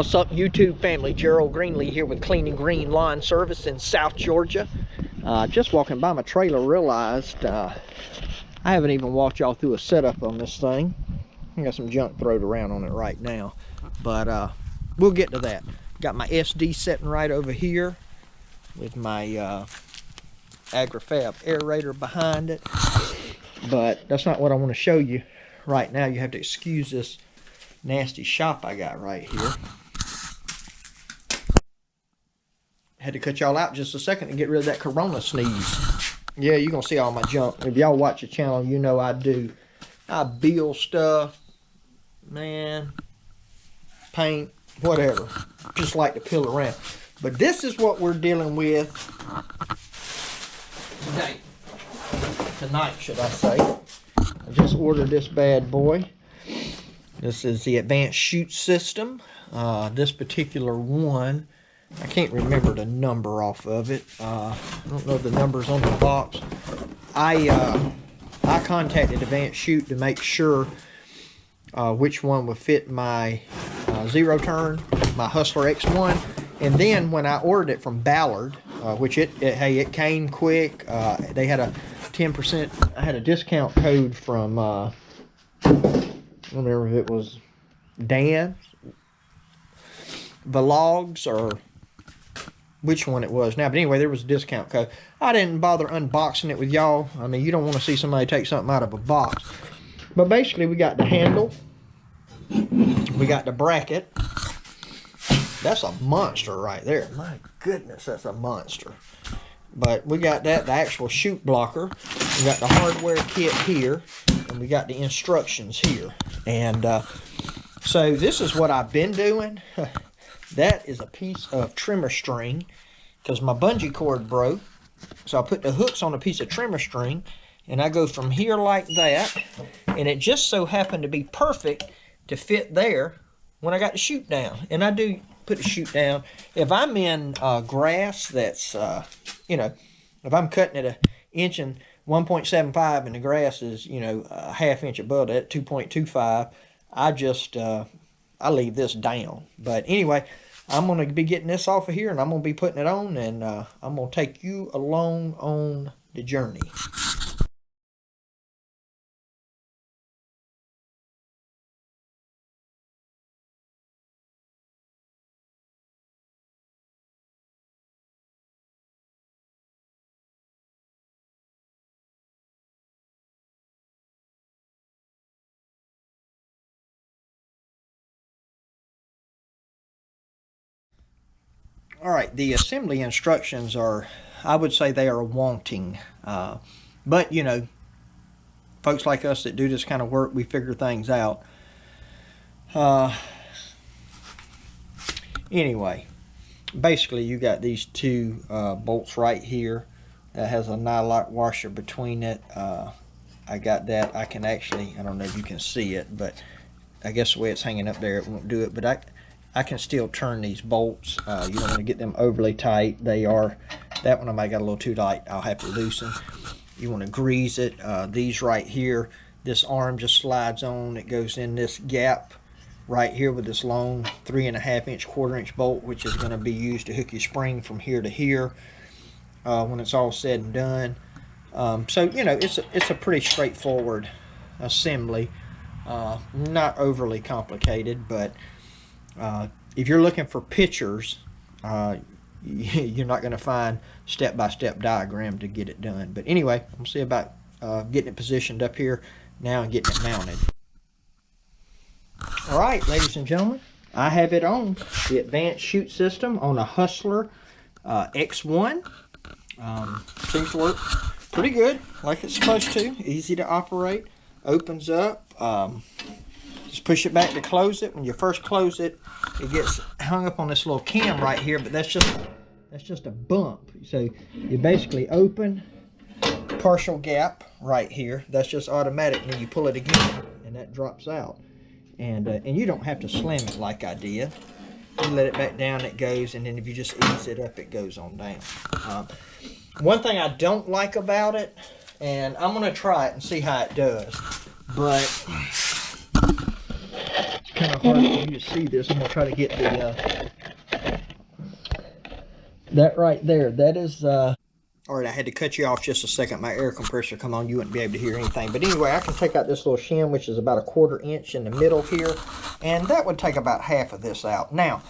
What's up, YouTube family? Gerald Greenlee here with Clean and Green Lawn Service in South Georgia. Just walking by my trailer, realized I haven't even walked y'all through a setup on this thing. I got some junk thrown around on it right now, but we'll get to that. Got my SD sitting right over here with my AgriFab aerator behind it, but that's not what I want to show you right now. You have to excuse this nasty shop I got right here. Had to cut y'all out just a second to get rid of that corona sneeze. Yeah, you're gonna see all my junk. If y'all watch the channel, you know I do. I build stuff, man, paint, whatever. Just like to peel around. But this is what we're dealing with tonight, should I say. I just ordered this bad boy. This is the advanced chute system. This particular one, I can't remember the number off of it. I don't know if the number's on the box. I contacted Advanced Chute to make sure which one would fit my zero turn, my Hustler X1. And then when I ordered it from Ballard, which it came quick. They had a 10%. I had a discount code from I don't remember if it was Dan Vlogs or which one it was now, but anyway, there was a discount code. I didn't bother unboxing it with y'all. I mean, you don't want to see somebody take something out of a box. But basically, we got the handle, we got the bracket. That's a monster right there. My goodness, that's a monster. But we got that, the actual chute blocker. We got the hardware kit here, and we got the instructions here. And so this is what I've been doing. That is a piece of trimmer string because my bungee cord broke. So I put the hooks on a piece of trimmer string, and I go from here like that, and it just so happened to be perfect to fit there when I got the chute down. And I do put the chute down. If I'm in grass that's, you know, if I'm cutting it 1.75 and the grass is, you know, a ½ inch above that, 2.25, I just, I leave this down. But anyway, I'm going to be getting this off of here, and I'm going to be putting it on, and I'm going to take you along on the journey. All right, the assembly instructions are, I would say they are wanting. But, you know, folks like us that do this kind of work, we figure things out. Anyway, basically you got these two bolts right here that has a nylock washer between it. I got that. I can actually, I don't know if you can see it, but I guess the way it's hanging up there, it won't do it. But I can still turn these bolts. You don't want to get them overly tight. They are, that one I might got a little too tight. I'll have to loosen. You want to grease it. These right here, this arm just slides on. It goes in this gap right here with this long 3.5 inch, 1/4 inch bolt, which is going to be used to hook your spring from here to here when it's all said and done. So, you know, it's a pretty straightforward assembly. Not overly complicated, but if you're looking for pictures, you're not going to find step-by-step diagram to get it done. But anyway, we'll see about getting it positioned up here now and getting it mounted. All right, ladies and gentlemen, I have it on the advanced chute system on a Hustler X1. Seems to work pretty good, like it's supposed to. Easy to operate. Opens up. Just push it back to close it. When you first close it, it gets hung up on this little cam right here, but that's just a bump. So you basically open partial gap right here. That's just automatic. And then you pull it again, and that drops out. And you don't have to slam it like I did. You let it back down, it goes, and then if you just ease it up, it goes on down. One thing I don't like about it, and I'm going to try it and see how it does, but kind of of hard for you to see this. I'm going to try to get the, that right there. That is, all right, I had to cut you off just a second. My air compressor come on. You wouldn't be able to hear anything. But anyway, I can take out this little shim, which is about a 1/4 inch in the middle here. And that would take about half of this out. Now,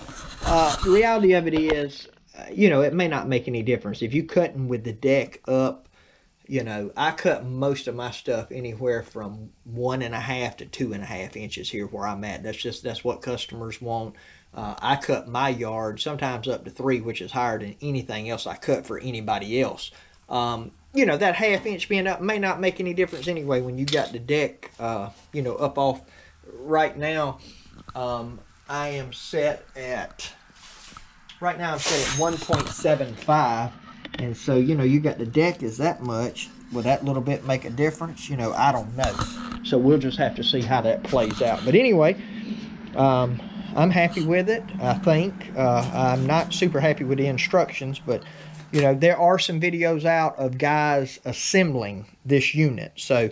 the reality of it is, you know, it may not make any difference. If you cutting with the deck up, you know, I cut most of my stuff anywhere from 1.5 to 2.5 inches here where I'm at. That's what customers want. I cut my yard sometimes up to 3, which is higher than anything else I cut for anybody else. You know, that 1/2 inch being up may not make any difference anyway when you got the deck, you know, up off. Right now, I am set at, right now I'm set at 1.75. And so, you know, you got the deck is that much. Will that little bit make a difference? You know, I don't know. So we'll just have to see how that plays out. But anyway, I'm happy with it, I think. I'm not super happy with the instructions, but, you know, there are some videos out of guys assembling this unit. So,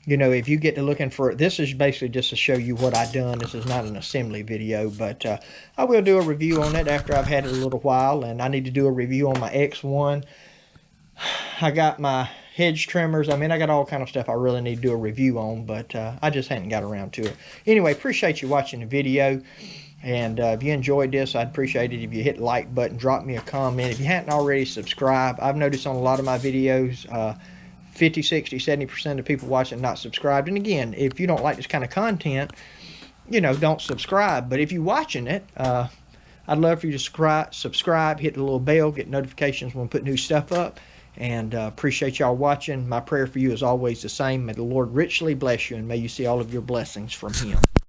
you know, if you get to looking for it, this is basically just to show you what I've done. This is not an assembly video, but I will do a review on it after I've had it a little while, and I need to do a review on my X1. I got my hedge trimmers. I mean, I got all kind of stuff I really need to do a review on, but I just hadn't got around to it. Anyway, appreciate you watching the video, and if you enjoyed this, I'd appreciate it if you hit the like button, drop me a comment. If you hadn't already, subscribe. I've noticed on a lot of my videos, 50, 60, 70% of people watching not subscribed. And again, if you don't like this kind of content, you know, don't subscribe. But if you're watching it, I'd love for you to subscribe, hit the little bell, get notifications when we put new stuff up. And appreciate y'all watching. My prayer for you is always the same. May the Lord richly bless you, and may you see all of your blessings from Him.